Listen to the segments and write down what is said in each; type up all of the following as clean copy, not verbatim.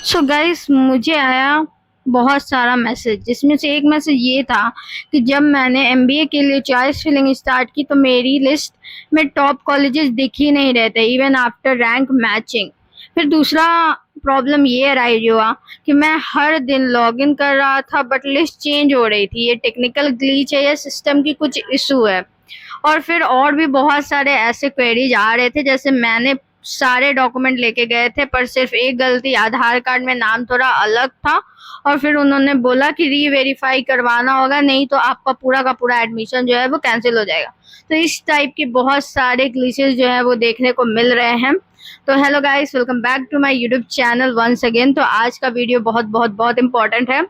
So guys मुझे आया बहुत सारा मैसेज, जिसमें से एक मैसेज ये था कि जब मैंने एमबीए के लिए चॉइस फिलिंग स्टार्ट की तो मेरी लिस्ट में टॉप कॉलेजेस दिख ही नहीं रहे थे इवन आफ्टर रैंक मैचिंग। फिर दूसरा प्रॉब्लम ये अराइज हुआ कि मैं हर दिन लॉगिन कर रहा था बट लिस्ट चेंज हो रही थी। ये टेक्निकल ग्लिच है या सिस्टम की कुछ इशू है? और फिर और भी बहुत सारे ऐसे क्वेरीज आ रहे थे, जैसे मैंने सारे डॉक्यूमेंट लेके गए थे पर सिर्फ एक गलती, आधार कार्ड में नाम थोड़ा अलग था और फिर उन्होंने बोला कि री वेरीफाई करवाना होगा, नहीं तो आपका पूरा का पूरा एडमिशन जो है वो कैंसिल हो जाएगा। तो इस टाइप के बहुत सारे ग्लिचेस जो है वो देखने को मिल रहे हैं। तो hello guys, welcome back to my YouTube channel once again. तो आज का वीडियो बहुत बहुत बहुत इंपॉर्टेंट है,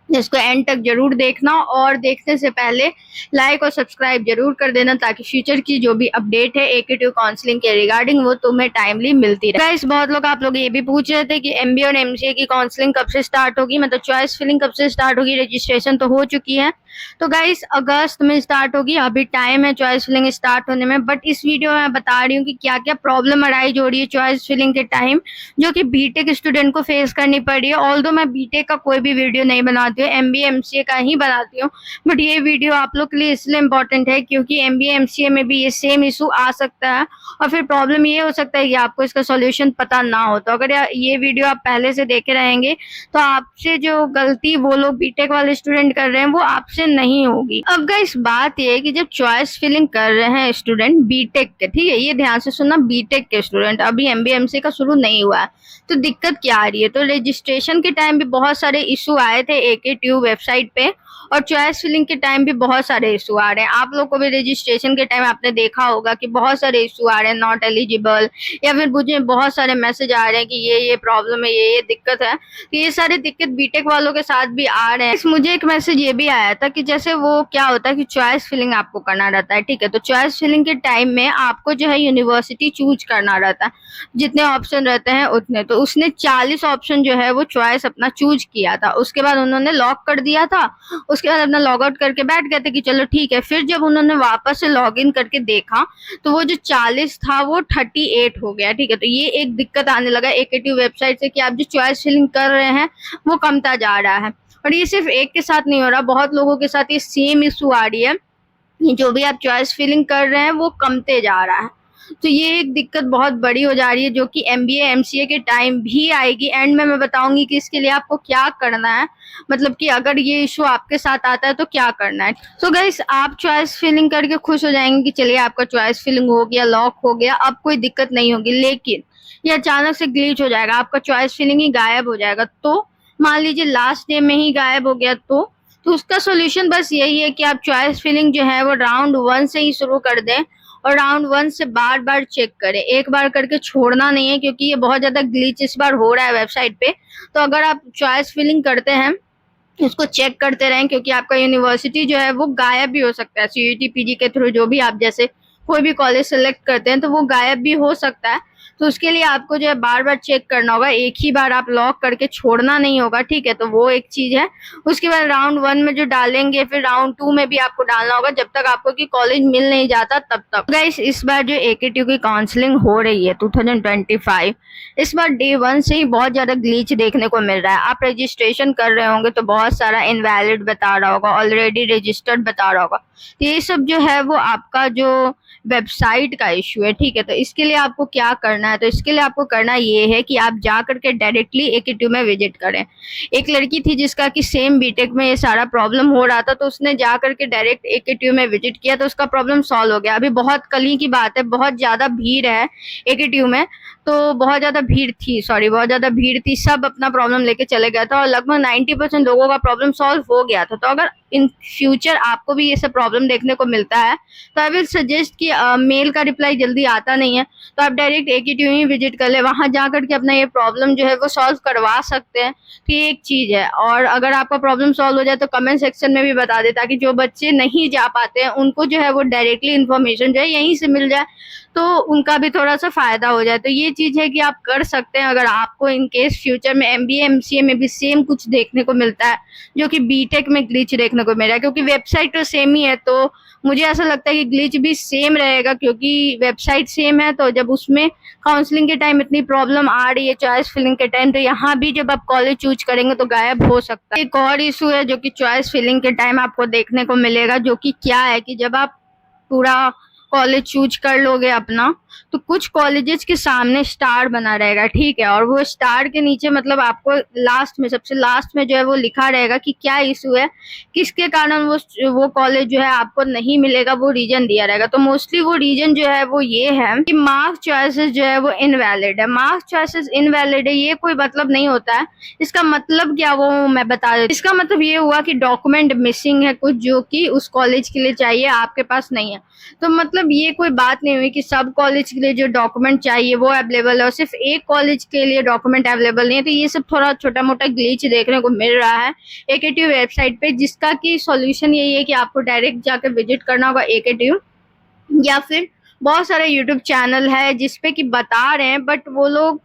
इसको एंड तक जरूर देखना और देखने से पहले लाइक और सब्सक्राइब जरूर कर देना ताकि फ्यूचर की जो भी अपडेट है एकेटीयू काउंसलिंग के रिगार्डिंग वो तुम्हें टाइमली मिलती रहे। गाइस बहुत लोग आप लोग ये भी पूछ रहे थे कि एमबीए और एमसीए की काउंसलिंग कब से स्टार्ट होगी, मतलब चॉइस फिलिंग कब से स्टार्ट होगी। रजिस्ट्रेशन तो हो चुकी है, तो गाइस अगस्त में स्टार्ट होगी, अभी टाइम है चॉइस फिलिंग स्टार्ट होने में। बट इस वीडियो में मैं बता रही हूँ कि क्या क्या प्रॉब्लम अराइज हो रही है चॉइस फिलिंग के टाइम, जो कि बीटेक स्टूडेंट को फेस करनी पड़ रही है। ऑल्दो मैं बीटेक का कोई भी वीडियो नहीं बनाती हूँ, एमबीए एमसीए का ही बनाती हूँ, बट ये वीडियो आप लोग के लिए इसलिए इम्पोर्टेंट है क्योंकि एमबीए एमसीए में भी ये सेम इशू आ सकता है और फिर प्रॉब्लम ये हो सकता है कि आपको इसका सॉल्यूशन पता ना हो। तो अगर ये वीडियो आप पहले से देखे रहेंगे तो आपसे जो गलती वो लोग बीटेक वाले स्टूडेंट कर रहे हैं वो आपसे नहीं होगी। अब गाइस बात ये है कि जब चॉइस फिलिंग कर रहे हैं स्टूडेंट बीटेक के, ठीक है, ये ध्यान से सुनना, बीटेक के स्टूडेंट, अभी एमबीए एमसीए का शुरू नहीं हुआ है, तो दिक्कत क्या आ रही है। तो रजिस्ट्रेशन के टाइम भी बहुत सारे इशू आए थे एकेटीयू वेबसाइट पे और चॉइस फिलिंग के टाइम भी बहुत सारे इशू आ रहे हैं। आप लोग को भी रजिस्ट्रेशन के टाइम आपने देखा होगा कि बहुत सारे इशू आ रहे हैं, नॉट एलिजिबल, या फिर मुझे बहुत सारे मैसेज आ रहे हैं कि ये प्रॉब्लम है, ये दिक्कत है। तो ये सारे दिक्कत बीटेक वालों के साथ भी आ रहे हैं। मुझे एक मैसेज ये भी आया था कि जैसे वो क्या होता है कि चॉइस फिलिंग आपको करना रहता है, ठीक है, तो चॉइस फिलिंग के टाइम में आपको जो है यूनिवर्सिटी चूज करना रहता है, जितने ऑप्शन रहते हैं उतने। तो उसने 40 ऑप्शन जो है वो चॉइस अपना चूज किया था, उसके बाद उन्होंने लॉक कर दिया था, उसके बाद अपना लॉग आउट करके बैठ गए थे कि चलो ठीक है। फिर जब उन्होंने वापस से लॉग इन करके देखा तो वो जो 40 था वो 38 हो गया, ठीक है। तो ये एक दिक्कत आने लगा एकेटीयू वेबसाइट से कि आप जो चॉइस फिलिंग कर रहे हैं वो कमता जा रहा है। और ये सिर्फ एक के साथ नहीं हो रहा, बहुत लोगों के साथ ये सेम इशू आ रही है, जो भी आप चॉइस फिलिंग कर रहे हैं वो कमते जा रहा है। तो ये एक दिक्कत बहुत बड़ी हो जा रही है जो कि एमबीए एमसीए के टाइम भी आएगी। एंड में मैं बताऊंगी कि इसके लिए आपको क्या करना है, मतलब कि अगर ये इशू आपके साथ आता है तो क्या करना है। तो गाइस आप चॉइस फिलिंग करके खुश हो जाएंगे कि चलिए आपका चॉइस फिलिंग हो गया, लॉक हो गया, अब कोई दिक्कत नहीं होगी। लेकिन ये अचानक से ग्लिच हो जाएगा, आपका चॉइस फिलिंग ही गायब हो जाएगा। तो मान लीजिए लास्ट डे में ही गायब हो गया, तो उसका सोल्यूशन बस यही है कि आप चॉइस फिलिंग जो है वो राउंड 1 से ही शुरू कर दें और राउंड 1 से बार बार चेक करें, एक बार करके छोड़ना नहीं है, क्योंकि ये बहुत ज्यादा ग्लिच इस बार हो रहा है वेबसाइट पे। तो अगर आप चॉइस फिलिंग करते हैं उसको चेक करते रहें, क्योंकि आपका यूनिवर्सिटी जो है वो गायब भी हो सकता है। सीयूईटी पीजी के थ्रू जो भी आप जैसे कोई भी कॉलेज सेलेक्ट करते हैं तो वो गायब भी हो सकता है। तो उसके लिए आपको जो है बार बार चेक करना होगा, एक ही बार आप लॉक करके छोड़ना नहीं होगा, ठीक है। तो वो एक चीज है। उसके बाद राउंड 1 में जो डालेंगे फिर राउंड 2 में भी आपको डालना होगा, जब तक आपको कि कॉलेज मिल नहीं जाता तब तक। गाइस इस बार जो एकेटीयू की काउंसलिंग हो रही है 2025, इस बार डे 1 से ही बहुत ज्यादा ग्लिच देखने को मिल रहा है। आप रजिस्ट्रेशन कर रहे होंगे तो बहुत सारा इनवैलिड बता रहा होगा, ऑलरेडी रजिस्टर्ड बता रहा होगा। तो ये सब जो है वो आपका जो वेबसाइट का इश्यू है, ठीक है। तो इसके लिए आपको क्या करना है, तो इसके लिए आपको करना ये है कि आप जा करके डायरेक्टली एकेटीयू में विजिट करें। एक लड़की थी जिसका कि सेम बीटेक में ये सारा प्रॉब्लम हो रहा था, तो उसने जा करके डायरेक्ट एकेटीयू में विजिट किया तो उसका प्रॉब्लम सॉल्व हो गया। अभी बहुत कल ही की बात है, बहुत ज्यादा भीड़ है एकेटीयू में, तो बहुत ज्यादा भीड़ थी, सॉरी बहुत ज्यादा भीड़ थी, सब अपना प्रॉब्लम लेके चले गया था और लगभग 90% लोगों का प्रॉब्लम सॉल्व हो गया था। तो अगर इन फ्यूचर आपको भी ये सब प्रॉब्लम देखने को मिलता है तो आई विल सजेस्ट कि मेल का रिप्लाई जल्दी आता नहीं है तो आप डायरेक्ट एकेटीयू ही विजिट कर ले, वहां जाकर के अपना ये प्रॉब्लम जो है वो सॉल्व करवा सकते हैं। तो ये एक चीज है। और अगर आपका प्रॉब्लम सॉल्व हो जाए तो कमेंट सेक्शन में भी बता दे, ताकि जो बच्चे नहीं जा पाते हैं उनको जो है वो डायरेक्टली इन्फॉर्मेशन जो है यहीं से मिल जाए। तो उनका भी थोड़ा सा फायदा हो जाए। तो ये चीज है कि आप कर सकते हैं अगर आपको इन केस फ्यूचर में एमबीए एमसीए में भी सेम कुछ देखने को मिलता है जो कि बीटेक में ग्लिच देखने को मिल रहा है, क्योंकि वेबसाइट तो सेम ही है। तो मुझे ऐसा लगता है कि ग्लिच भी सेम रहेगा, क्योंकि वेबसाइट सेम है। तो जब उसमें काउंसलिंग के टाइम इतनी प्रॉब्लम आ रही है चॉइस फिलिंग के टाइम, तो यहाँ भी जब आप कॉलेज चूज करेंगे तो गायब हो सकता है। एक और इशू है जो कि चॉइस फिलिंग के टाइम आपको देखने को मिलेगा, जो कि क्या है कि जब आप पूरा कॉलेज चूज कर लोगे अपना, तो कुछ कॉलेजेस के सामने स्टार बना रहेगा, ठीक है, और वो स्टार के नीचे मतलब आपको लास्ट में, सबसे लास्ट में जो है वो लिखा रहेगा कि क्या इशू है, किसके कारण वो कॉलेज जो है आपको नहीं मिलेगा, वो रीजन दिया रहेगा। तो मोस्टली वो रीजन जो है वो ये है कि मार्क्स चॉइसेस जो है वो इनवैलिड है। मार्क्स चॉइसेस इनवैलिड है, ये कोई मतलब नहीं होता है। इसका मतलब क्या वो मैं बता देती हूँ। इसका मतलब ये हुआ कि डॉक्यूमेंट मिसिंग है कुछ, जो कि उस कॉलेज के लिए चाहिए, आपके पास नहीं है। तो मतलब ये कोई बात नहीं हुई कि सब कॉलेज के लिए जो डॉक्यूमेंट चाहिए वो अवेलेबल है और सिर्फ एक कॉलेज के लिए डॉक्यूमेंट अवेलेबल नहीं है। तो ये सब थोड़ा छोटा मोटा ग्लिच देखने को मिल रहा है एकेटीयू वेबसाइट पे, जिसका की सॉल्यूशन यही है कि आपको डायरेक्ट जाकर विजिट करना होगा एकेटीयू, या फिर बहुत सारे यूट्यूब चैनल है जिसपे कि बता रहे हैं, बट वो लोग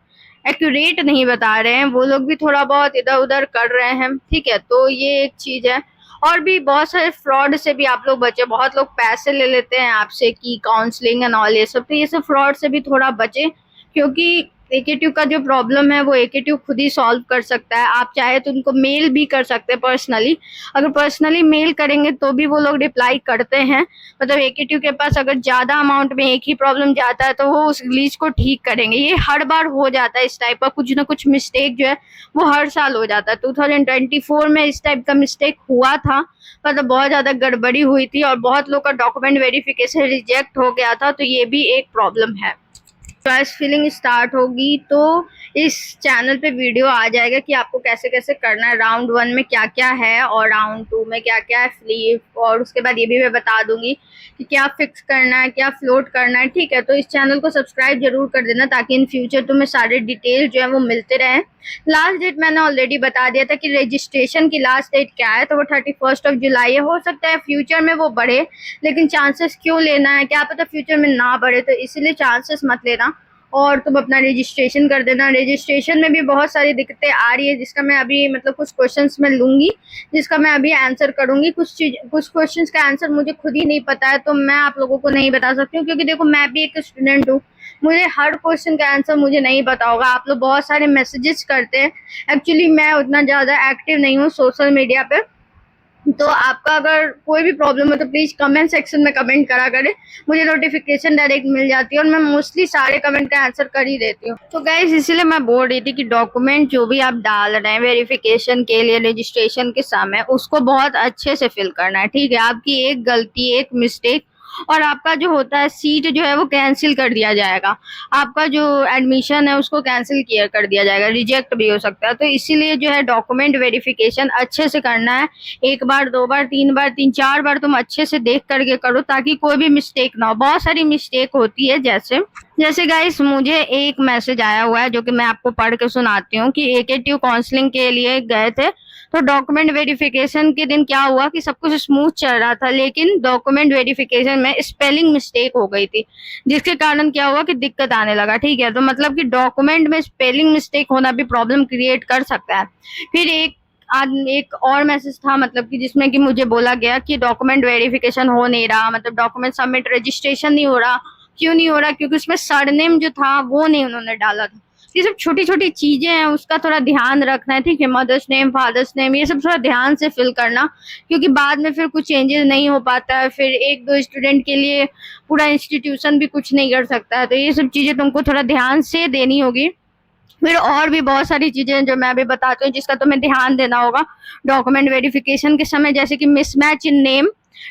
एक्यूरेट नहीं बता रहे हैं, वो लोग भी थोड़ा बहुत इधर उधर कर रहे हैं, ठीक है। तो ये एक चीज है। और भी बहुत सारे फ्रॉड से भी आप लोग बचे। बहुत लोग पैसे ले लेते हैं आपसे कि काउंसलिंग एंड ऑल, ये सब। तो ये सब फ्रॉड से भी थोड़ा बचे, क्योंकि एकेटीयू का जो प्रॉब्लम है वो एकेटीयू खुद ही सॉल्व कर सकता है। आप चाहे तो उनको मेल भी कर सकते हैं पर्सनली। अगर पर्सनली मेल करेंगे तो भी वो लोग रिप्लाई करते हैं। मतलब एकेटीयू के पास अगर ज्यादा अमाउंट में एक ही प्रॉब्लम जाता है तो वो उस ग्लिच को ठीक करेंगे। ये हर बार हो जाता है, इस टाइप का कुछ ना कुछ मिस्टेक जो है वो हर साल हो जाता है। 2024 में इस टाइप का मिस्टेक हुआ था, मतलब बहुत ज्यादा गड़बड़ी हुई थी और बहुत लोग का डॉक्यूमेंट वेरिफिकेशन रिजेक्ट हो गया था। तो ये भी एक प्रॉब्लम है। चॉइस फिलिंग स्टार्ट होगी तो इस चैनल पे वीडियो आ जाएगा कि आपको कैसे कैसे करना है, राउंड 1 में क्या क्या है और राउंड 2 में क्या क्या है फ्लिप, और उसके बाद ये भी मैं बता दूंगी कि क्या फिक्स करना है, क्या फ्लोट करना है, ठीक है। तो इस चैनल को सब्सक्राइब जरूर कर देना ताकि इन फ्यूचर तुम्हें सारे डिटेल जो है वो मिलते रहें। लास्ट डेट मैंने ऑलरेडी बता दिया था कि रजिस्ट्रेशन की लास्ट डेट क्या है, तो वो 31 जुलाई है। हो सकता है फ्यूचर में वो बढ़े, लेकिन चांसेस क्यों लेना है, क्या पता फ्यूचर में ना बढ़े, तो इसलिए चांसेस मत लेना और तुम अपना रजिस्ट्रेशन कर देना। रजिस्ट्रेशन में भी बहुत सारी दिक्कतें आ रही है, जिसका मैं अभी मतलब कुछ क्वेश्चंस में लूंगी, जिसका मैं अभी आंसर करूंगी। कुछ क्वेश्चंस का आंसर मुझे खुद ही नहीं पता है, तो मैं आप लोगों को नहीं बता सकती हूँ, क्योंकि देखो मैं भी एक स्टूडेंट हूँ, मुझे हर क्वेश्चन का आंसर मुझे नहीं पता होगा। आप लोग बहुत सारे मैसेजेस करते हैं, एक्चुअली मैं उतना ज्यादा एक्टिव नहीं हूँ सोशल मीडिया पे। तो आपका अगर कोई भी प्रॉब्लम है तो प्लीज कमेंट सेक्शन में कमेंट करा करें, मुझे नोटिफिकेशन डायरेक्ट मिल जाती है और मैं मोस्टली सारे कमेंट का आंसर कर ही देती हूँ। तो गाइस इसलिए मैं बोल रही थी कि डॉक्यूमेंट जो भी आप डाल रहे हैं वेरिफिकेशन के लिए रजिस्ट्रेशन के समय, उसको बहुत अच्छे से फिल करना है, ठीक है। आपकी एक गलती, एक मिस्टेक और आपका जो होता है सीट जो है वो कैंसिल कर दिया जाएगा, आपका जो एडमिशन है उसको कैंसिल किया कर दिया जाएगा, रिजेक्ट भी हो सकता है। तो इसीलिए जो है डॉक्यूमेंट वेरिफिकेशन अच्छे से करना है, एक बार, दो बार, तीन बार, तीन चार बार तुम अच्छे से देख करके करो, ताकि कोई भी मिस्टेक ना हो। बहुत सारी मिस्टेक होती है, जैसे जैसे गाइस मुझे एक मैसेज आया हुआ है जो कि मैं आपको पढ़ के सुनाती हूँ कि एकेटीयू काउंसलिंग के लिए गए थे, तो डॉक्यूमेंट वेरिफिकेशन के दिन क्या हुआ कि सब कुछ स्मूथ चल रहा था, लेकिन डॉक्यूमेंट वेरिफिकेशन में स्पेलिंग मिस्टेक हो गई थी, जिसके कारण क्या हुआ कि दिक्कत आने लगा, ठीक है। तो मतलब कि डॉक्यूमेंट में स्पेलिंग मिस्टेक होना भी प्रॉब्लम क्रिएट कर सकता है। फिर एक और मैसेज था, मतलब कि जिसमें कि मुझे बोला गया कि डॉक्यूमेंट वेरिफिकेशन हो नहीं रहा, मतलब डॉक्यूमेंट सबमिट रजिस्ट्रेशन नहीं हो रहा। क्यों नहीं हो रहा? क्योंकि उसमें सरनेम जो था वो नहीं उन्होंने डाला था। ये सब छोटी छोटी चीजें हैं, उसका थोड़ा ध्यान रखना है, ठीक है। मदर्स नेम, फादर्स नेम, ये सब थोड़ा ध्यान से फिल करना, क्योंकि बाद में फिर कुछ चेंजेस नहीं हो पाता है, फिर एक दो स्टूडेंट के लिए पूरा इंस्टीट्यूशन भी कुछ नहीं कर सकता है। तो ये सब चीजें तुमको थोड़ा ध्यान से देनी होगी। फिर और भी बहुत सारी चीजें हैं जो मैं अभी बताती हूँ, जिसका तुम्हें ध्यान देना होगा डॉक्यूमेंट वेरिफिकेशन के समय, जैसे कि mismatch in name,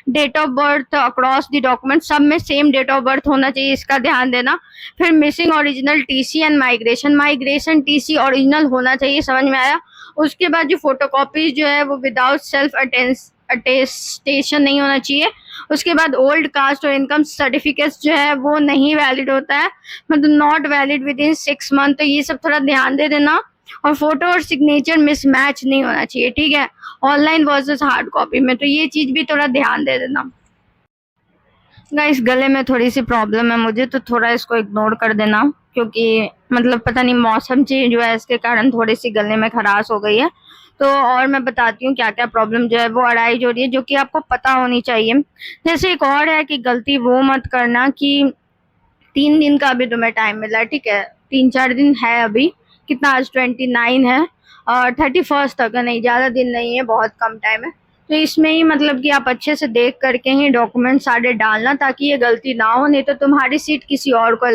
date of birth across the document, सब में सेम डेट ऑफ बर्थ होना चाहिए, इसका ध्यान देना। फिर missing original TC and migration TC original होना चाहिए, समझ में आया। उसके बाद जो फोटोकॉपी जो है वो विदाउट सेल्फ अटेस्टेशन नहीं होना चाहिए। उसके बाद ओल्ड कास्ट और इनकम सर्टिफिकेट्स जो है वो नहीं वैलिड होता है, मतलब not valid with in 6 month. तो ये सब थोड़ा ध्यान दे देना। और फोटो और सिग्नेचर मिसमैच नहीं होना चाहिए, ठीक है, ऑनलाइन वर्सेस हार्ड कॉपी में। तो ये चीज भी थोड़ा ध्यान दे देना। गाइस गले में थोड़ी सी प्रॉब्लम है मुझे, तो थोड़ा इसको इग्नोर कर देना, क्योंकि मतलब पता नहीं मौसम चेंज हुआ है इसके कारण थोड़ी सी गले में खराश हो गई है। तो और मैं बताती हूँ क्या क्या प्रॉब्लम जो है वो अराइज हो रही है, जो कि आपको पता होनी चाहिए। जैसे एक और है कि गलती वो मत करना कि 3 दिन का अभी तुम्हें टाइम मिला है, ठीक है, 3-4 दिन है अभी, कितना आज 29 है, और 31st तक है, नहीं ज्यादा दिन नहीं है, बहुत कम टाइम है। तो इसमें ही मतलब कि आप अच्छे से देख करके ही डॉक्यूमेंट सारे डालना, ताकि ये गलती ना हो, नहीं तो तुम्हारी सीट किसी और को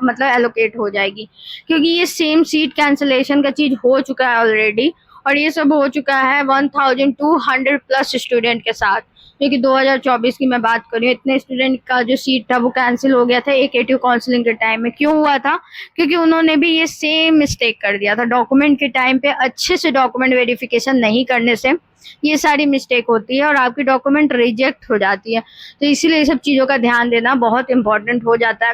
मतलब एलोकेट हो जाएगी, क्योंकि ये सेम सीट कैंसिलेशन का चीज हो चुका है ऑलरेडी, और ये सब हो चुका है 1200 प्लस स्टूडेंट के साथ, जो कि 2024 की मैं बात कर रही हूँ। इतने स्टूडेंट का जो सीट था वो कैंसिल हो गया था AKTU काउंसलिंग के टाइम में। क्यों हुआ था? क्योंकि उन्होंने भी ये सेम मिस्टेक कर दिया था, डॉक्यूमेंट के टाइम पे अच्छे से डॉक्यूमेंट वेरिफिकेशन नहीं करने से ये सारी मिस्टेक होती है और आपकी डॉक्यूमेंट रिजेक्ट हो जाती है। तो इसीलिए सब चीज़ों का ध्यान देना बहुत इंपॉर्टेंट हो जाता है।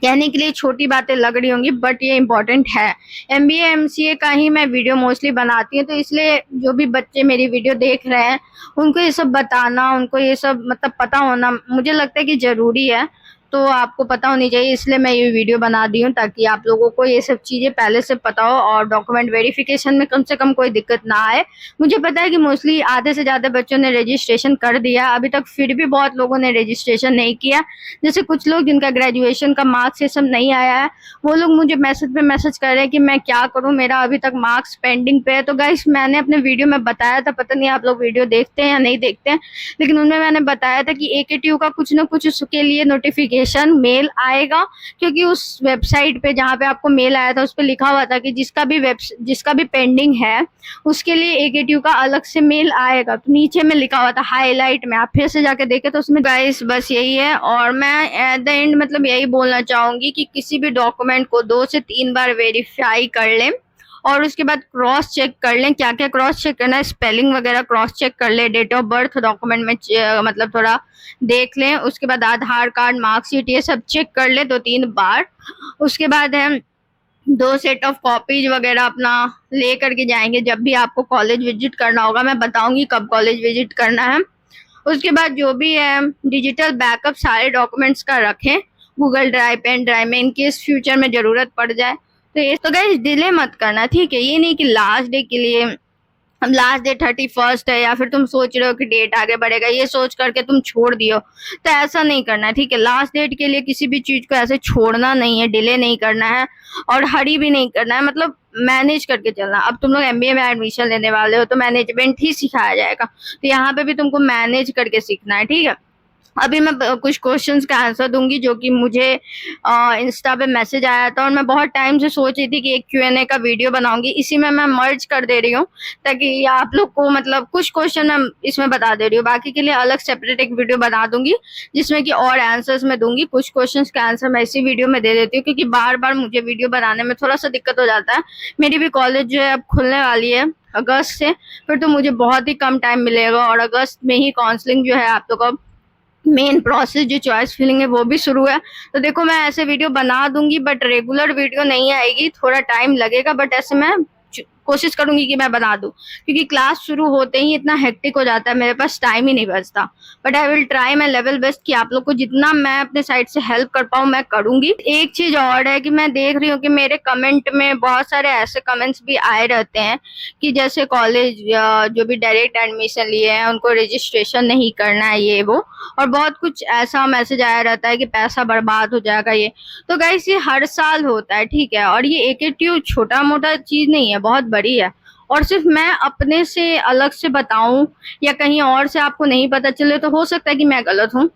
कहने के लिए छोटी बातें लग रही होंगी, बट ये इम्पोर्टेंट है। MBA MCA का ही मैं वीडियो मोस्टली बनाती हूँ, तो इसलिए जो भी बच्चे मेरी वीडियो देख रहे हैं उनको ये सब बताना, उनको ये सब मतलब पता होना मुझे लगता है कि ज़रूरी है। तो आपको पता होनी चाहिए, इसलिए मैं ये वीडियो बना दी हूँ, ताकि आप लोगों को ये सब चीज़ें पहले से पता हो और डॉक्यूमेंट वेरिफिकेशन में कम से कम कोई दिक्कत ना आए। मुझे पता है कि मोस्टली आधे से ज़्यादा बच्चों ने रजिस्ट्रेशन कर दिया अभी तक, फिर भी बहुत लोगों ने रजिस्ट्रेशन नहीं किया। जैसे कुछ लोग जिनका ग्रेजुएशन का मार्क्स ये सब नहीं आया है, वो लोग मुझे मैसेज पे मैसेज कर रहे हैं कि मैं क्या करूं, मेरा अभी तक मार्क्स पेंडिंग पे है। तो गाइस मैंने अपने वीडियो में बताया था, पता नहीं आप लोग वीडियो देखते हैं या नहीं देखते हैं, लेकिन उनमें मैंने बताया था कि AKTU का कुछ ना कुछ उसके लिए नोटिफिकेशन मेल आएगा, क्योंकि उस वेबसाइट पे जहाँ पे आपको मेल आया था उस पर लिखा हुआ था कि जिसका भी पेंडिंग है उसके लिए AKTU का अलग से मेल आएगा। तो नीचे में लिखा हुआ था हाईलाइट में, आप फिर से जाके देखे तो उसमें। गाइस बस यही है, और मैं एट द एंड मतलब यही बोलना चाहूंगी कि किसी भी डॉक्यूमेंट को 2 से 3 बार वेरीफाई कर लें, और उसके बाद क्रॉस चेक कर लें। क्या क्या क्रॉस चेक करना है, स्पेलिंग वगैरह क्रॉस चेक कर लें, डेट ऑफ बर्थ डॉक्यूमेंट में मतलब थोड़ा देख लें, उसके बाद आधार कार्ड, मार्कशीट, ये सब चेक कर लें 2-3 बार। उसके बाद है 2 सेट ऑफ कॉपीज वगैरह अपना ले करके जाएंगे जब भी आपको कॉलेज विजिट करना होगा। मैं बताऊंगी कब कॉलेज विजिट करना है। उसके बाद जो भी है डिजिटल बैकअप सारे डॉक्यूमेंट्स का रखें गूगल ड्राइव, पेन ड्राइव में, इनकेस फ्यूचर में जरूरत पड़ जाए। तो ये तो गाइस डिले मत करना, ठीक है। ये नहीं कि लास्ट डे के लिए, हम लास्ट डे 31st है या फिर तुम सोच रहे हो कि डेट आगे बढ़ेगा, ये सोच करके तुम छोड़ दियो, तो ऐसा नहीं करना है, ठीक है। लास्ट डेट के लिए किसी भी चीज को ऐसे छोड़ना नहीं है, डिले नहीं करना है और हरी भी नहीं करना है, मतलब मैनेज करके चलना। अब तुम लोग MBA में एडमिशन लेने वाले हो तो मैनेजमेंट ही सिखाया जाएगा, तो यहाँ पे भी तुमको मैनेज करके सीखना है, ठीक है। अभी मैं कुछ क्वेश्चंस का आंसर दूंगी जो कि मुझे इंस्टा पे मैसेज आया था, और मैं बहुत टाइम से सोच रही थी कि एक Q&A का वीडियो बनाऊंगी, इसी में मैं मर्ज कर दे रही हूँ ताकि आप लोग को मतलब कुछ क्वेश्चन मैं इसमें बता दे रही हूँ, बाकी के लिए अलग सेपरेट एक वीडियो बना दूंगी जिसमें कि और आंसर्स मैं दूंगी। कुछ क्वेश्चंस का आंसर मैं इसी वीडियो में दे देती हूँ, क्योंकि बार बार मुझे वीडियो बनाने में थोड़ा सा दिक्कत हो जाता है। मेरी भी कॉलेज जो है अब खुलने वाली है अगस्त से, फिर तो मुझे बहुत ही कम टाइम मिलेगा, और अगस्त में ही काउंसलिंग जो है आप लोग का मेन प्रोसेस जो चॉइस फिलिंग है वो भी शुरू है। तो देखो मैं ऐसे वीडियो बना दूंगी, बट रेगुलर वीडियो नहीं आएगी, थोड़ा टाइम लगेगा, बट ऐसे मैं कोशिश करूंगी कि मैं बना दूं, क्योंकि क्लास शुरू होते ही इतना हेक्टिक हो जाता है, मेरे पास टाइम ही नहीं बचता। But I will try my level best कि आप लोग को जितना मैं अपने साइड से हेल्प कर पाऊँ मैं करूंगी। एक चीज और है कि मैं देख रही हूँ कि मेरे कमेंट में बहुत सारे ऐसे कमेंट्स भी आए रहते हैं कि जैसे कॉलेज जो भी डायरेक्ट एडमिशन लिए हैं उनको रजिस्ट्रेशन नहीं करना है, ये वो, और बहुत कुछ ऐसा मैसेज आया रहता है कि पैसा बर्बाद हो जाएगा ये। तो गाइस ये हर साल होता है, ठीक है, और ये AKTU छोटा मोटा चीज नहीं है, बहुत बड़ी है। और सिर्फ मैं अपने से अलग से बताऊं या कहीं और से आपको नहीं पता चले तो हो सकता है कि मैं गलत हूं,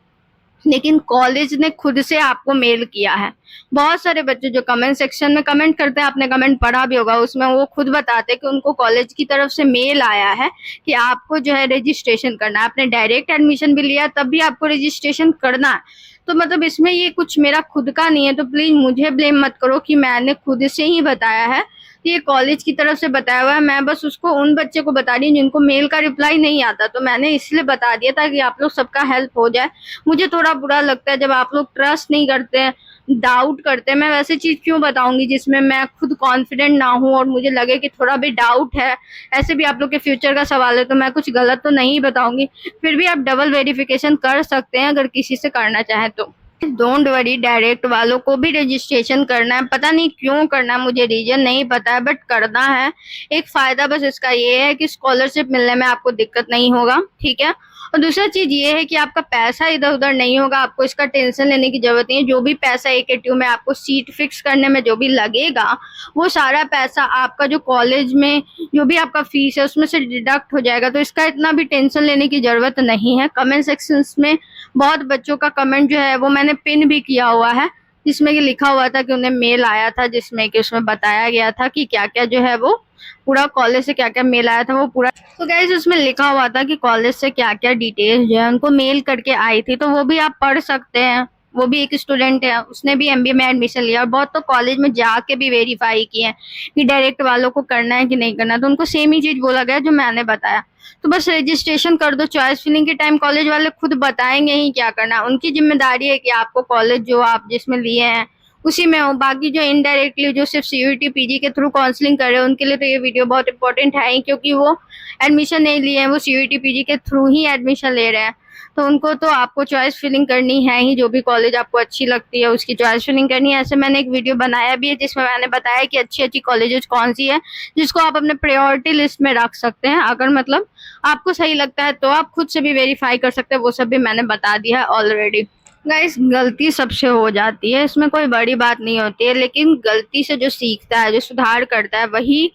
लेकिन कॉलेज ने खुद से आपको मेल किया है। बहुत सारे बच्चे जो कमेंट सेक्शन में कमेंट करते हैं, आपने कमेंट पढ़ा भी होगा, उसमें वो खुद बताते हैं कि उनको कॉलेज की तरफ से मेल आया है कि आपको जो है रजिस्ट्रेशन करना है। आपने डायरेक्ट एडमिशन भी लिया तब भी आपको रजिस्ट्रेशन करना है। तो मतलब इसमें ये कुछ मेरा खुद का नहीं है, तो प्लीज मुझे ब्लेम मत करो कि मैंने खुद से ही बताया है, ये कॉलेज की तरफ से बताया हुआ है। मैं बस उसको उन बच्चे को बता रही हूँ जिनको मेल का रिप्लाई नहीं आता, तो मैंने इसलिए बता दिया ताकि आप लोग सबका हेल्प हो जाए। मुझे थोड़ा बुरा लगता है जब आप लोग ट्रस्ट नहीं करते हैं, डाउट करते हैं। मैं वैसे चीज क्यों बताऊंगी जिसमें मैं खुद कॉन्फिडेंट ना हूं और मुझे लगे कि थोड़ा भी डाउट है। ऐसे भी आप लोग के फ्यूचर का सवाल है तो मैं कुछ गलत तो नहीं बताऊंगी। फिर भी आप डबल वेरिफिकेशन कर सकते हैं अगर किसी से करना चाहें तो। डोंट वरी, डायरेक्ट वालों को भी रजिस्ट्रेशन करना है। पता नहीं क्यों करना है, मुझे रीजन नहीं पता है, बट करना है। एक फायदा बस इसका ये है कि स्कॉलरशिप मिलने में आपको दिक्कत नहीं होगा, ठीक है। और दूसरा चीज ये है कि आपका पैसा इधर उधर नहीं होगा, आपको इसका टेंशन लेने की जरूरत नहीं है। जो भी पैसा AKTU में आपको सीट फिक्स करने में जो भी लगेगा, वो सारा पैसा आपका जो कॉलेज में जो भी आपका फीस है उसमें से डिडक्ट हो जाएगा। तो इसका इतना भी टेंशन लेने की जरूरत नहीं है। कमेंट सेक्शन में बहुत बच्चों का कमेंट जो है वो मैंने पिन भी किया हुआ है, जिसमें कि लिखा हुआ था कि उन्हें मेल आया था, जिसमें कि उसमें बताया गया था कि क्या क्या जो है वो पूरा कॉलेज से क्या क्या मेल आया था वो पूरा। तो गाइस उसमें लिखा हुआ था कि कॉलेज से क्या क्या डिटेल्स जो है उनको मेल करके आई थी, तो वो भी आप पढ़ सकते हैं। वो भी एक स्टूडेंट है, उसने भी MBA में एडमिशन लिया और बहुत तो कॉलेज में जाके भी वेरीफाई किए कि डायरेक्ट वालों को करना है कि नहीं करना, तो उनको सेम ही चीज बोला गया जो मैंने बताया। तो बस रजिस्ट्रेशन कर दो। चॉइस फिलिंग के टाइम कॉलेज वाले खुद बताएंगे ही क्या करना है। उनकी जिम्मेदारी है कि आपको कॉलेज जो आप जिसमें लिए हैं उसी में हो। बाकी जो इनडायरेक्टली जो सिर्फ CUET PG के थ्रू काउंसलिंग कर रहे हैं उनके लिए तो ये वीडियो बहुत इंपॉर्टेंट है ही, क्योंकि वो एडमिशन नहीं लिए हैं, वो CUET PG के थ्रू ही एडमिशन ले रहे हैं। तो उनको तो आपको चॉइस फिलिंग करनी है ही, जो भी कॉलेज आपको अच्छी लगती है उसकी चॉइस फिलिंग करनी है। ऐसे मैंने एक वीडियो बनाया भी है जिसमें मैंने बताया कि अच्छी अच्छी कॉलेजेस कौन सी है जिसको आप अपने प्रायोरिटी लिस्ट में रख सकते हैं। अगर मतलब आपको सही लगता है तो आप खुद से भी वेरीफाई कर सकते हैं, वो सब भी मैंने बता दिया है ऑलरेडी। गाइस गलती सबसे हो जाती है, इसमें कोई बड़ी बात नहीं होती है, लेकिन गलती से जो सीखता है, जो सुधार करता है, वही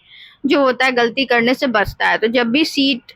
जो होता है गलती करने से बचता है। तो जब भी सीट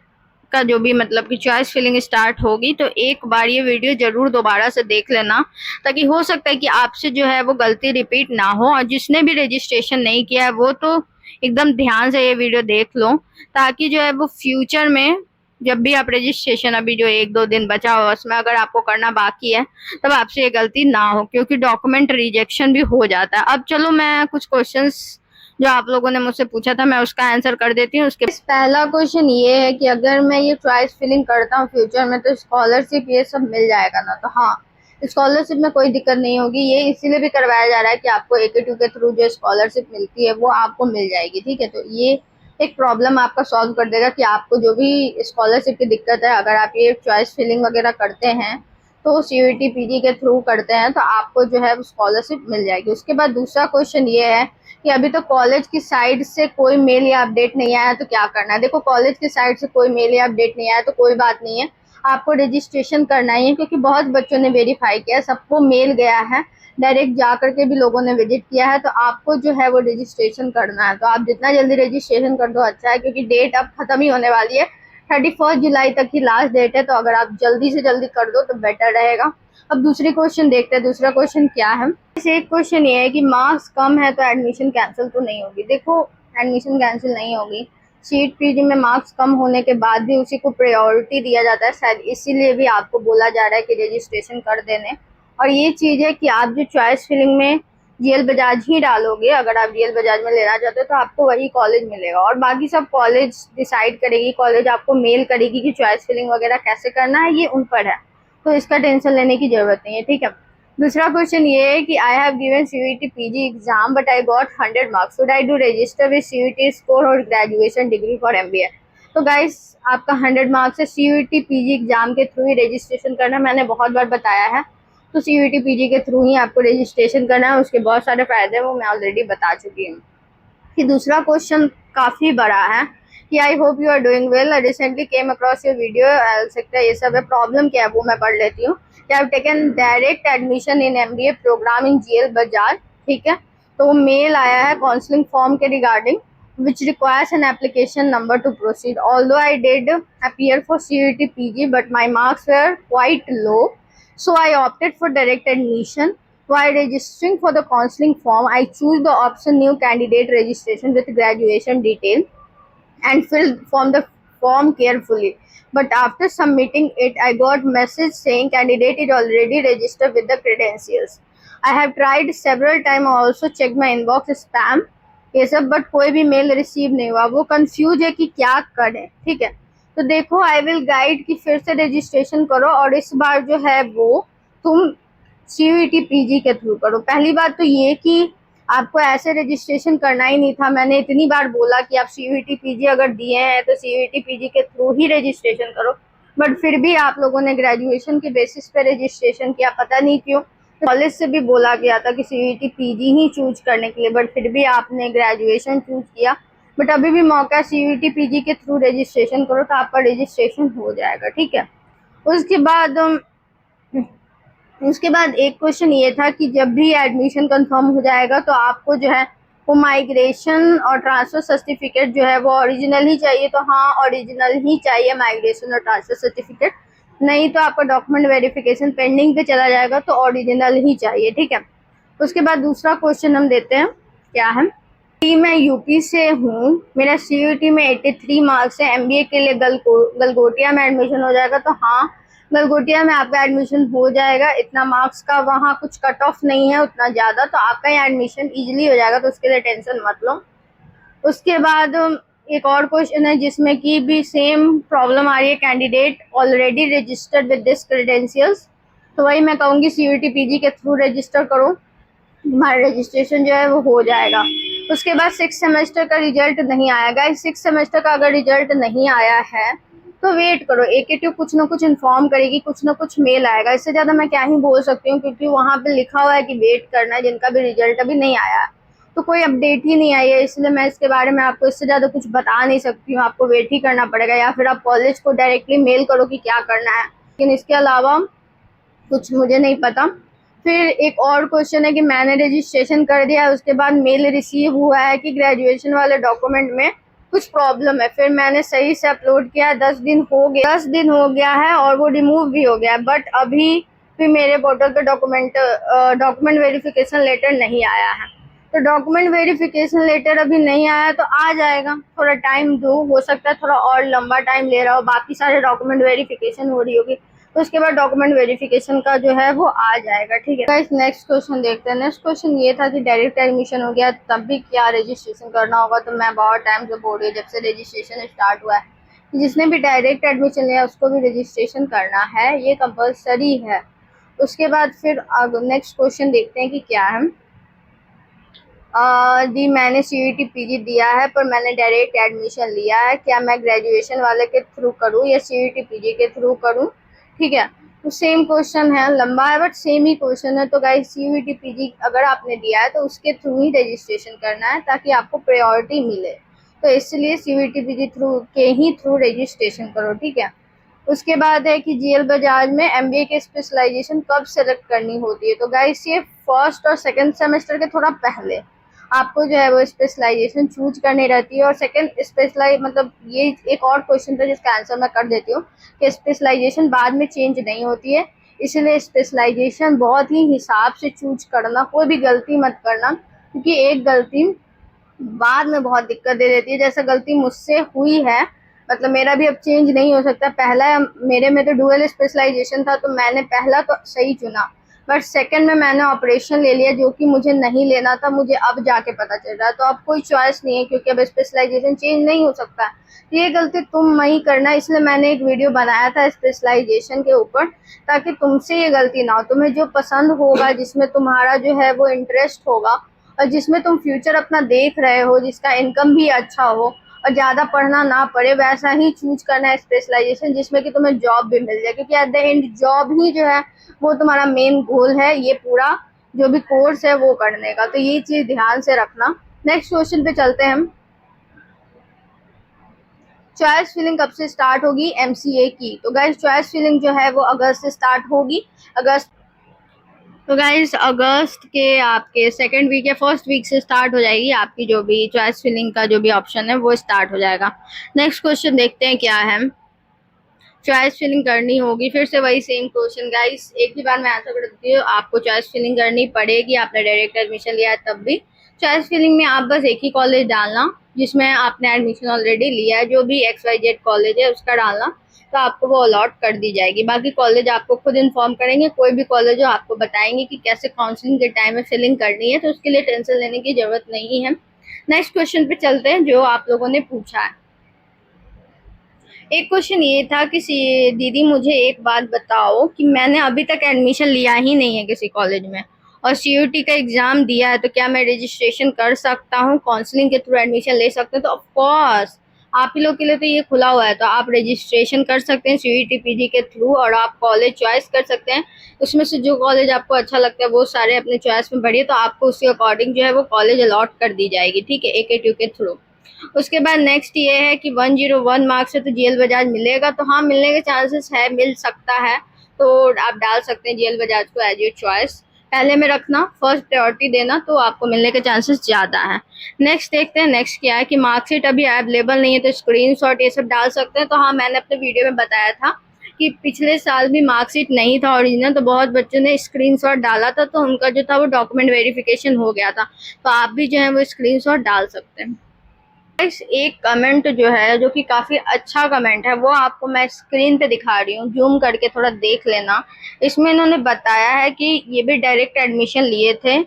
का जो भी मतलब कि चॉइस फिलिंग स्टार्ट होगी तो एक बार ये वीडियो जरूर दोबारा से देख लेना, ताकि हो सकता है कि आपसे जो है वो गलती रिपीट ना हो। और जिसने भी रजिस्ट्रेशन नहीं किया है वो तो एकदम ध्यान से ये वीडियो देख लो, ताकि जो है वो फ्यूचर में जब भी आप रजिस्ट्रेशन, अभी जो 1-2 दिन बचा हुआ उसमें अगर आपको करना बाकी है तब आपसे ये गलती ना हो, क्योंकि डॉक्यूमेंट रिजेक्शन भी हो जाता है। अब चलो मैं कुछ क्वेश्चंस जो आप लोगों ने मुझसे पूछा था मैं उसका आंसर कर देती हूँ। उसके पहला क्वेश्चन ये है कि अगर मैं ये चॉइस फिलिंग करता हूँ फ्यूचर में तो स्कॉलरशिप ये सब मिल जाएगा ना? तो हाँ, स्कॉलरशिप में कोई दिक्कत नहीं होगी। ये इसीलिए भी करवाया जा रहा है कि आपको AKTU के थ्रू जो स्कॉलरशिप मिलती है वो आपको मिल जाएगी, ठीक है। तो ये एक प्रॉब्लम आपका सॉल्व कर देगा कि आपको जो भी स्कॉलरशिप की दिक्कत है, अगर आप ये चॉइस फिलिंग वगैरह करते हैं तो CUET PG के थ्रू करते हैं तो आपको जो है स्कॉलरशिप मिल जाएगी। उसके बाद दूसरा क्वेश्चन ये है कि अभी तो कॉलेज की साइड से कोई मेल या अपडेट नहीं आया तो क्या करना है? देखो, कॉलेज की साइड से कोई मेल या अपडेट नहीं आया तो कोई बात नहीं है, आपको रजिस्ट्रेशन करना ही है, क्योंकि बहुत बच्चों ने वेरीफाई किया, सबको मेल गया है, डायरेक्ट जा करके भी लोगों ने विजिट किया है। तो आपको जो है वो रजिस्ट्रेशन करना है। तो आप जितना जल्दी रजिस्ट्रेशन कर दो अच्छा है, क्योंकि डेट अब खत्म ही होने वाली है। 31 जुलाई तक ही लास्ट डेट है, तो अगर आप जल्दी से जल्दी कर दो तो बेटर रहेगा। अब दूसरी क्वेश्चन देखते हैं। दूसरा क्वेश्चन क्या है? एक क्वेश्चन ये है कि मार्क्स कम है तो एडमिशन कैंसिल तो नहीं होगी? देखो, एडमिशन कैंसिल नहीं होगी। CUET PG में मार्क्स कम होने के बाद भी उसी को प्रायोरिटी दिया जाता है, शायद इसीलिए भी आपको बोला जा रहा है कि रजिस्ट्रेशन कर देने। और ये चीज़ है कि आप जो चॉइस फिलिंग में GL बजाज ही डालोगे, अगर आप GL बजाज में लेना चाहते हो तो आपको वही कॉलेज मिलेगा, और बाकी सब कॉलेज डिसाइड करेगी, कॉलेज आपको मेल करेगी कि चॉइस फिलिंग वगैरह कैसे करना है, ये उन पर है। तो इसका टेंशन लेने की जरूरत नहीं है, ठीक है। दूसरा क्वेश्चन ये है कि I have given CUET PG exam but I got 100 marks, should I do register with CUET score और ग्रेजुएशन डिग्री फॉर MBA? तो गाइस आपका 100 मार्क्स है, CUET PG एग्जाम के थ्रू ही रजिस्ट्रेशन करना, मैंने बहुत बार बताया है। तो CUET PG के थ्रू ही आपको रजिस्ट्रेशन करना है, उसके बहुत सारे फायदे हैं वो मैं ऑलरेडी बता चुकी हूँ। कि दूसरा क्वेश्चन काफी बड़ा है कि I hope you are doing well, recently came across your video, सकता है ये सब है। प्रॉब्लम क्या है वो मैं पढ़ लेती हूँ। I have taken direct admission in MBA programme in GL Bajaj, ठीक है। तो वो मेल आया है काउंसलिंग फॉर्म के regarding which requires an application number to proceed. Although I did appear for CUET PG but my marks were quite low, so I opted for direct admission. While registering for the counseling form, I choose the option new candidate registration with graduation detail and filled from the form carefully. But after submitting it, I got message saying candidate is already registered with the credentials. I have tried several times, also checked my inbox spam ये सब, but कोई भी mail receive नहीं हुआ। वो confuse है कि क्या करें, ठीक है। तो देखो, आई विल गाइड कि फिर से रजिस्ट्रेशन करो, और इस बार जो है वो तुम सीयूईटी पीजी के थ्रू करो। पहली बात तो ये कि आपको ऐसे रजिस्ट्रेशन करना ही नहीं था। मैंने इतनी बार बोला कि आप सीयूईटी पीजी अगर दिए हैं तो सीयूईटी पीजी के थ्रू ही रजिस्ट्रेशन करो, बट फिर भी आप लोगों ने ग्रेजुएशन के बेसिस पे रजिस्ट्रेशन किया, पता नहीं क्यों। कॉलेज से भी बोला गया था कि सीयूईटी पीजी ही चूज करने के लिए, बट फिर भी आपने ग्रेजुएशन चूज किया। बट अभी भी मौका है, सीयूईटी पीजी के थ्रू रजिस्ट्रेशन करो तो आपका रजिस्ट्रेशन हो जाएगा, ठीक है। उसके बाद एक क्वेश्चन ये था कि जब भी एडमिशन कंफर्म हो जाएगा तो आपको जो है वो माइग्रेशन और ट्रांसफर सर्टिफिकेट जो है वो ओरिजिनल ही चाहिए। तो हाँ, ओरिजिनल ही चाहिए माइग्रेशन और ट्रांसफर सर्टिफिकेट, नहीं तो आपका डॉक्यूमेंट वेरिफिकेशन पेंडिंग पे चला जाएगा, तो ओरिजिनल ही चाहिए, ठीक है। उसके बाद दूसरा क्वेश्चन हम देते हैं, क्या है कि मैं यूपी से हूँ, मेरा सीयूईटी में 83 मार्क्स है, एमबीए के लिए गलगोटिया में एडमिशन हो जाएगा। तो हाँ, गलगोटिया में आपका एडमिशन हो जाएगा। इतना मार्क्स का वहाँ कुछ कट ऑफ नहीं है उतना ज़्यादा, तो आपका ये एडमिशन इजीली हो जाएगा, तो उसके लिए टेंशन मत लो। उसके बाद एक और क्वेश्चन है जिसमें कि भी सेम प्रॉब्लम आ रही है, candidate already registered with this credentials. तो वही मैं कहूँगी सीयूईटी पीजी के थ्रू रजिस्टर करो, हमारा रजिस्ट्रेशन जो है वो हो जाएगा। उसके बाद 6 सेमेस्टर का रिजल्ट नहीं आया। गाइस 6 सेमेस्टर का अगर रिजल्ट नहीं आया है तो वेट करो, एकेटीयू कुछ ना कुछ इन्फॉर्म करेगी, कुछ ना कुछ मेल आएगा। इससे ज़्यादा मैं क्या ही बोल सकती हूँ, क्योंकि वहाँ पे लिखा हुआ है कि वेट करना है, जिनका भी रिजल्ट अभी नहीं आया है। तो कोई अपडेट ही नहीं आई है, इसलिए मैं इसके बारे में आपको इससे ज़्यादा कुछ बता नहीं सकती हूँ। आपको वेट ही करना पड़ेगा, या फिर आप कॉलेज को डायरेक्टली मेल करो कि क्या करना है, लेकिन इसके अलावा कुछ मुझे नहीं पता। फिर एक और क्वेश्चन है कि मैंने रजिस्ट्रेशन कर दिया है, उसके बाद मेल रिसीव हुआ है कि ग्रेजुएशन वाले डॉक्यूमेंट में कुछ प्रॉब्लम है। फिर मैंने सही से अपलोड किया, 10 दिन हो गया है और वो रिमूव भी हो गया है, बट अभी भी मेरे पोर्टल पे डॉक्यूमेंट वेरिफिकेशन लेटर नहीं आया है। तो डॉक्यूमेंट वेरिफिकेशन लेटर अभी नहीं आया तो आ जाएगा, थोड़ा टाइम दो, हो सकता है थोड़ा और लंबा टाइम ले रहा हो, बाकी सारे डॉक्यूमेंट वेरिफिकेशन हो रही होगी, तो उसके बाद डॉक्यूमेंट वेरिफिकेशन का जो है वो आ जाएगा, ठीक है। गाइस नेक्स्ट क्वेश्चन देखते हैं। नेक्स्ट क्वेश्चन ये था कि डायरेक्ट एडमिशन हो गया तब भी क्या रजिस्ट्रेशन करना होगा। तो मैं बहुत टाइम से बोल रही हूँ, जब से रजिस्ट्रेशन स्टार्ट हुआ है, जिसने भी डायरेक्ट एडमिशन लिया उसको भी रजिस्ट्रेशन करना है, ये कंपल्सरी है। उसके बाद फिर नेक्स्ट क्वेश्चन देखते हैं कि क्या है। जी मैंने सीयूईटी पीजी दिया है पर मैंने डायरेक्ट एडमिशन लिया है, क्या मैं ग्रेजुएशन वाले के थ्रू करूँ या सीयूईटी पीजी के थ्रू करूँ, ठीक है। तो सेम क्वेश्चन है, लंबा है बट सेम ही क्वेश्चन है। तो गाइस सीयूईटी पीजी अगर आपने दिया है तो उसके थ्रू ही रजिस्ट्रेशन करना है ताकि आपको प्रायोरिटी मिले, तो इसलिए सीयूईटी पीजी थ्रू रजिस्ट्रेशन करो, ठीक है। उसके बाद है कि जीएल बजाज में एमबीए के स्पेशलाइजेशन कब सेलेक्ट करनी होती है। तो गाइस ये फर्स्ट और सेकंड सेमेस्टर के थोड़ा पहले आपको जो है वो स्पेशलाइजेशन चूज करनी रहती है, और सेकंड स्पेशलाइज मतलब ये एक और क्वेश्चन था जिसका आंसर मैं कर देती हूँ कि स्पेशलाइजेशन बाद में चेंज नहीं होती है, इसलिए स्पेशलाइजेशन बहुत ही हिसाब से चूज करना, कोई भी गलती मत करना, क्योंकि एक गलती बाद में बहुत दिक्कत दे देती है। जैसा गलती मुझसे हुई है, मतलब मेरा भी अब चेंज नहीं हो सकता। पहला मेरे में तो डुअल स्पेशलाइजेशन था तो मैंने पहला तो सही चुना, बट सेकंड में मैंने ऑपरेशन ले लिया जो कि मुझे नहीं लेना था, मुझे अब जाके पता चल रहा है। तो अब कोई चॉइस नहीं है क्योंकि अब स्पेशलाइजेशन चेंज नहीं हो सकता। ये गलती तुम नहीं करना, इसलिए मैंने एक वीडियो बनाया था स्पेशलाइजेशन के ऊपर, ताकि तुमसे ये गलती ना हो। तुम्हें जो पसंद होगा, जिसमें तुम्हारा जो है वो इंटरेस्ट होगा और जिसमें तुम फ्यूचर अपना देख रहे हो, जिसका इनकम भी अच्छा हो और ज़्यादा पढ़ना ना पड़े, वैसा ही चूज करना है स्पेशलाइजेशन जिसमें कि तुम्हें जॉब भी मिल जाए, क्योंकि एट द एंड जॉब ही जो है वो तुम्हारा मेन गोल है, ये पूरा जो भी कोर्स है वो करने का। तो ये चीज़ ध्यान से रखना। नेक्स्ट क्वेश्चन पे चलते हैं हम। चॉइस फिलिंग कब से स्टार्ट होगी एमसीए की। तो गाइस चॉइस फिलिंग जो है वो अगस्त से स्टार्ट होगी। अगस्त के आपके सेकेंड वीक या फर्स्ट वीक से स्टार्ट हो जाएगी आपकी जो भी चॉइस फिलिंग का जो भी ऑप्शन है वो स्टार्ट हो जाएगा। नेक्स्ट क्वेश्चन देखते हैं क्या है। चॉइस फिलिंग करनी होगी, फिर से वही सेम क्वेश्चन गाइस, एक ही बार मैं आंसर कर देती हूँ। आपको चॉइस फिलिंग करनी पड़ेगी, आपने डायरेक्ट एडमिशन लिया है तब भी। चॉइस फिलिंग में आप बस एक ही कॉलेज डालना जिसमें आपने एडमिशन ऑलरेडी लिया है, जो भी XYZ कॉलेज है उसका डालना, तो आपको वो अलॉट कर दी जाएगी। बाकी कॉलेज आपको खुद इन्फॉर्म करेंगे, कोई भी कॉलेज हो आपको बताएंगे कि कैसे काउंसलिंग के टाइम में फिलिंग करनी है, तो उसके लिए टेंशन लेने की जरूरत नहीं है। नेक्स्ट क्वेश्चन पे चलते हैं जो आप लोगों ने पूछा है। एक क्वेश्चन ये था कि दीदी मुझे एक बात बताओ कि मैंने अभी तक एडमिशन लिया ही नहीं है किसी कॉलेज में और सीयूटी का एग्जाम दिया है, तो क्या मैं रजिस्ट्रेशन कर सकता हूँ, काउंसलिंग के थ्रू एडमिशन ले सकते हैं? तो ऑफ कोर्स आप ही लोग के लिए तो ये खुला हुआ है, तो आप रजिस्ट्रेशन कर सकते हैं सीयूटी पीजी के थ्रू और आप कॉलेज चॉइस कर सकते हैं। उसमें से जो कॉलेज आपको अच्छा लगता है वो सारे अपने चॉइस में भरिए, तो आपको उसके अकॉर्डिंग जो है वो कॉलेज अलॉट कर दी जाएगी, ठीक है, एकेटीयू के थ्रू। उसके बाद नेक्स्ट ये है कि 101 मार्क्स से तो जीएल बजाज मिलेगा, तो हाँ मिलने के चांसेस है, मिल सकता है, तो आप डाल सकते हैं जीएल बजाज को एज योर चॉइस। पहले में रखना, फर्स्ट प्रायोरिटी देना, तो आपको मिलने के चांसेस ज़्यादा हैं। नेक्स्ट देखते हैं, नेक्स्ट क्या है कि मार्कशीट अभी अवेलेबल नहीं है तो स्क्रीनशॉट ये सब डाल सकते हैं। तो हाँ मैंने अपने वीडियो में बताया था कि पिछले साल भी मार्कशीट नहीं था ओरिजिनल, तो बहुत बच्चों ने स्क्रीनशॉट डाला था, तो उनका जो था वो डॉक्यूमेंट वेरिफिकेशन हो गया था, तो आप भी जो है वो स्क्रीनशॉट डाल सकते हैं। एक कमेंट जो है जो कि काफी अच्छा कमेंट है वो आपको मैं स्क्रीन पे दिखा रही हूँ, जूम करके थोड़ा देख लेना। इसमें इन्होंने बताया है कि ये भी डायरेक्ट एडमिशन लिए थे,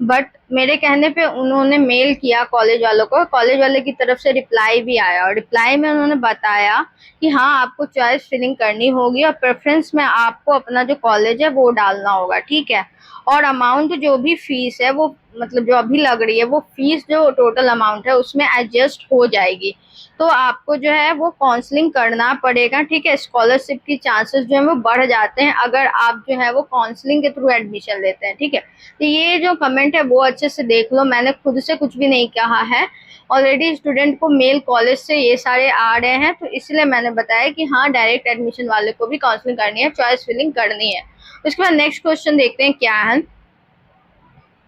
बट मेरे कहने पे उन्होंने मेल किया कॉलेज वालों को, कॉलेज वाले की तरफ से रिप्लाई भी आया और रिप्लाई में उन्होंने बताया कि हाँ आपको चॉइस फिलिंग करनी होगी और प्रेफरेंस में आपको अपना जो कॉलेज है वो डालना होगा, ठीक है। और अमाउंट जो भी फीस है वो मतलब जो अभी लग रही है वो फीस जो टोटल अमाउंट है उसमें एडजस्ट हो जाएगी, तो आपको जो है वो काउंसलिंग करना पड़ेगा, ठीक है। स्कॉलरशिप की चांसेस जो है वो बढ़ जाते हैं अगर आप जो है वो काउंसलिंग के थ्रू एडमिशन लेते हैं, ठीक है। तो ये जो कमेंट है वो अच्छे से देख लो, मैंने खुद से कुछ भी नहीं कहा है, ऑलरेडी स्टूडेंट को मेल कॉलेज से ये सारे आ रहे हैं, तो इसलिए मैंने बताया कि हाँ डायरेक्ट एडमिशन वाले को भी काउंसलिंग करनी है, चॉइस फिलिंग करनी है। उसके बाद नेक्स्ट क्वेश्चन देखते हैं क्या है,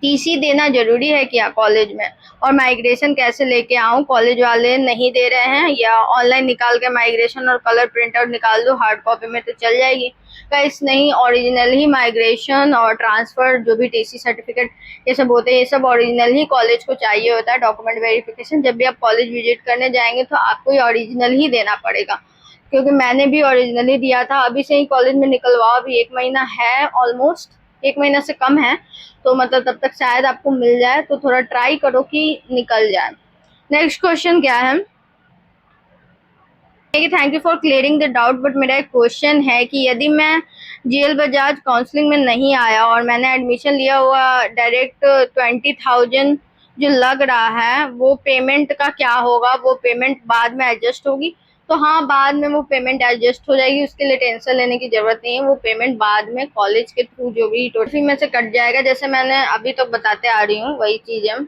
टीसी देना जरूरी है क्या कॉलेज में, और माइग्रेशन कैसे लेके आऊँ, कॉलेज वाले नहीं दे रहे हैं, या ऑनलाइन निकाल के माइग्रेशन और कलर प्रिंट आउट निकाल दो, हार्ड कॉपी में तो चल जाएगी? गाइस नहीं, ओरिजिनल ही माइग्रेशन और ट्रांसफर जो भी टीसी सर्टिफिकेट ये सब होते हैं, ये सब ओरिजिनल ही कॉलेज को चाहिए होता है। डॉक्यूमेंट वेरिफिकेशन जब भी आप कॉलेज विजिट करने जाएंगे तो आपको ये ओरिजिनल ही देना पड़ेगा, क्योंकि मैंने भी ओरिजिनली दिया था, अभी से ही कॉलेज में निकलवाओ, अभी 1 महीना है, ऑलमोस्ट 1 महीना से कम है, तो मतलब तब तक शायद आपको मिल जाए, तो थोड़ा ट्राई करो कि निकल जाए। नेक्स्ट क्वेश्चन क्या है, thank you for clearing the doubt, but मेरा एक क्वेश्चन है कि यदि मैं जीएल बजाज काउंसलिंग में नहीं आया और मैंने एडमिशन लिया हुआ डायरेक्ट 20,000 जो लग रहा है वो पेमेंट का क्या होगा, वो पेमेंट बाद में एडजस्ट होगी? तो हाँ बाद में वो पेमेंट एडजस्ट हो जाएगी, उसके लिए टेंशन लेने की जरूरत नहीं है, वो पेमेंट बाद में कॉलेज के थ्रू जो भी टोटल में से कट जाएगा, जैसे मैंने अभी तो बताते आ रही हूँ वही चीज है।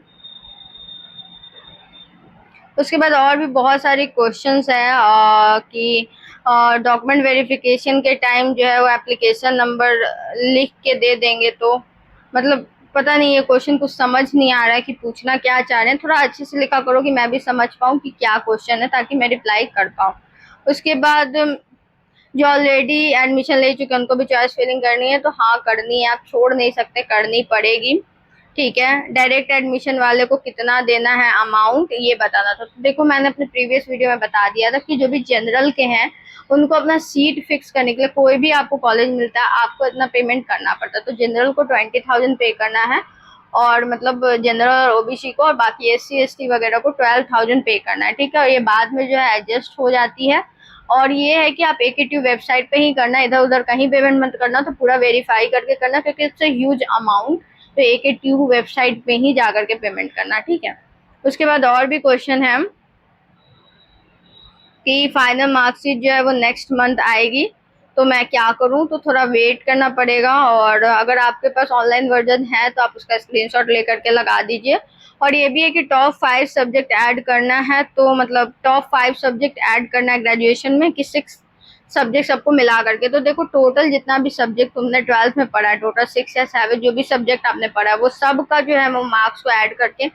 उसके बाद और भी बहुत सारे क्वेश्चंस है कि डॉक्यूमेंट वेरिफिकेशन के टाइम जो है वो एप्लीकेशन नंबर लिख के दे देंगे, तो मतलब पता नहीं, ये क्वेश्चन कुछ समझ नहीं आ रहा है कि पूछना क्या चाह रहे हैं, थोड़ा अच्छे से लिखा करो कि मैं भी समझ पाऊँ कि क्या क्वेश्चन है, ताकि मैं रिप्लाई कर पाऊँ। उसके बाद जो ऑलरेडी एडमिशन ले चुके हैं उनको भी चॉइस फिलिंग करनी है, तो हाँ करनी है, आप छोड़ नहीं सकते, करनी पड़ेगी, ठीक है। डायरेक्ट एडमिशन वाले को कितना देना है अमाउंट ये बताना था, तो देखो मैंने अपने प्रीवियस वीडियो में बता दिया था कि जो भी जनरल के हैं उनको अपना सीट फिक्स करने के लिए, कोई भी आपको कॉलेज मिलता है आपको इतना पेमेंट करना पड़ता है, तो जनरल को 20,000 पे करना है, और मतलब जनरल और ओबीसी को, और बाकी एससी एसटी वगैरह को 12,000 पे करना है, ठीक है। और ये बाद में जो है एडजस्ट हो जाती है, और ये है कि आप एकेटीयू वेबसाइट पे ही करना, इधर उधर कहीं पेमेंट मत करना, तो पूरा वेरीफाई करके करना, क्योंकि इट्स ह्यूज अमाउंट, तो एकेटीयू वेबसाइट पे ही जाकर के पेमेंट करना, ठीक है। उसके बाद और भी क्वेश्चन है कि फाइनल मार्कशीट जो है वो नेक्स्ट मंथ आएगी, तो मैं क्या करूं, तो थोड़ा वेट करना पड़ेगा, और अगर आपके पास ऑनलाइन वर्जन है तो आप उसका स्क्रीनशॉट लेकर के लगा दीजिए। और ये भी है कि टॉप 5 सब्जेक्ट ऐड करना है, तो मतलब टॉप 5 सब्जेक्ट ऐड करना है ग्रेजुएशन में कि 6 सब्जेक्ट सबको मिला करके, तो देखो टोटल जितना भी सब्जेक्ट तुमने 12th में पढ़ा है, टोटल 6 या 7 जो भी सब्जेक्ट आपने पढ़ा है वो सब का जो है वो मार्क्स को ऐड करके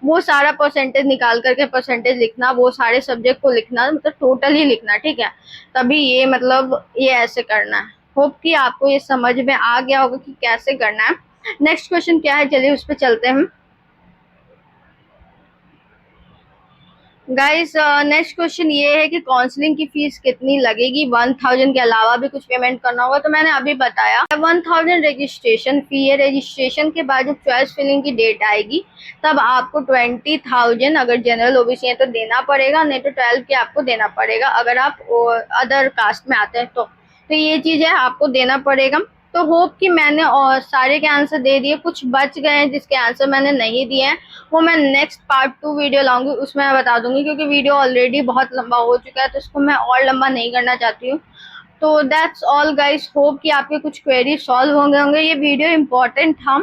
वो सारा परसेंटेज निकाल करके परसेंटेज लिखना, वो सारे सब्जेक्ट को लिखना, मतलब टोटल ही लिखना, ठीक है। तभी ये मतलब ये ऐसे करना है। होप कि आपको ये समझ में आ गया होगा कि कैसे करना है। नेक्स्ट क्वेश्चन क्या है, चलिए उस पर चलते हैं। गाइस नेक्स्ट क्वेश्चन ये है कि काउंसलिंग की फीस कितनी लगेगी, 1000 के अलावा भी कुछ पेमेंट करना होगा? तो मैंने अभी बताया 1000 रजिस्ट्रेशन फी है। रजिस्ट्रेशन के बाद जब चॉइस फिलिंग की डेट आएगी तब आपको 20,000 अगर जनरल ओबीसी है तो देना पड़ेगा, नहीं तो 12 के आपको देना पड़ेगा अगर आप अदर कास्ट में आते हैं तो ये चीज है, आपको देना पड़ेगा। तो होप कि मैंने और सारे के आंसर दे दिए, कुछ बच गए हैं जिसके आंसर मैंने नहीं दिए हैं, वो मैं नेक्स्ट पार्ट 2 वीडियो लाऊंगी, उसमें मैं बता दूंगी, क्योंकि वीडियो ऑलरेडी बहुत लंबा हो चुका है तो इसको मैं और लंबा नहीं करना चाहती हूँ। तो दैट्स ऑल गाइस, होप कि आपके कुछ क्वेरी सॉल्व होंगे। ये वीडियो इंपॉर्टेंट था,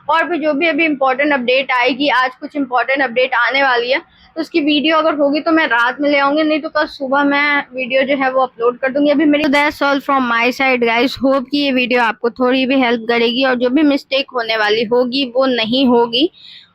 और भी जो भी अभी इम्पोर्टेंट अपडेट आएगी, आज कुछ इम्पोर्टेंट अपडेट आने वाली है तो उसकी वीडियो अगर होगी तो मैं रात में ले आऊंगी, नहीं तो कल सुबह मैं वीडियो जो है वो अपलोड कर दूंगी। अभी मेरी that's all from my side guys, hope कि ये वीडियो आपको थोड़ी भी हेल्प करेगी और जो भी मिस्टेक होने वाली होगी वो नहीं होगी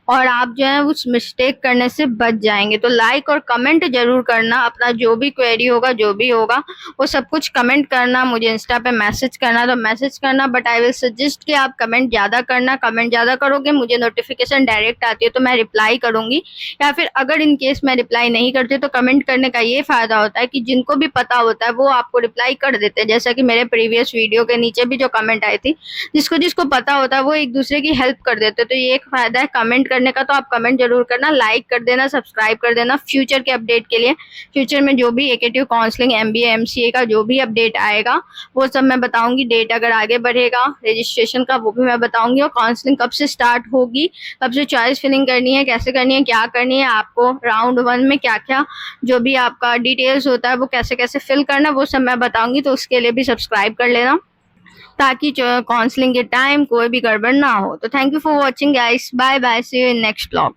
और आप जो है उस मिस्टेक करने से बच जाएंगे। तो लाइक और कमेंट जरूर करना, अपना जो भी क्वेरी होगा जो भी होगा वो सब कुछ कमेंट करना, मुझे इंस्टा पे मैसेज करना तो मैसेज करना, बट आई विल सजेस्ट कि आप कमेंट ज़्यादा करना। कमेंट ज़्यादा करोगे मुझे नोटिफिकेशन डायरेक्ट आती है तो मैं रिप्लाई करूंगी, या फिर अगर इन केस मैं रिप्लाई नहीं करती तो कमेंट करने का ये फायदा होता है कि जिनको भी पता होता है वो आपको रिप्लाई कर देते हैं। जैसा कि मेरे प्रीवियस वीडियो के नीचे भी जो कमेंट आई थी, जिसको जिसको पता होता है वो एक दूसरे की हेल्प कर देते हैं। तो ये एक फायदा है कमेंट करने का, तो आप कमेंट जरूर करना, लाइक कर देना, सब्सक्राइब कर देना फ्यूचर के अपडेट के लिए। फ्यूचर में जो भी एकेटिव काउंसलिंग एमबीए एमसीए का जो भी अपडेट आएगा वो सब मैं बताऊंगी। डेट अगर आगे बढ़ेगा रजिस्ट्रेशन का वो भी मैं बताऊंगी, और काउंसलिंग कब से स्टार्ट होगी, कब से चॉइस फिलिंग करनी है, कैसे करनी है, क्या करनी है, आपको राउंड 1 में क्या क्या जो भी आपका डिटेल्स होता है वो कैसे कैसे फिल करना है वो सब मैं बताऊंगी। तो उसके लिए भी सब्सक्राइब कर लेना ताकि काउंसलिंग के टाइम कोई भी गड़बड़ ना हो। तो thank you for watching guys, bye bye, see you in next blog.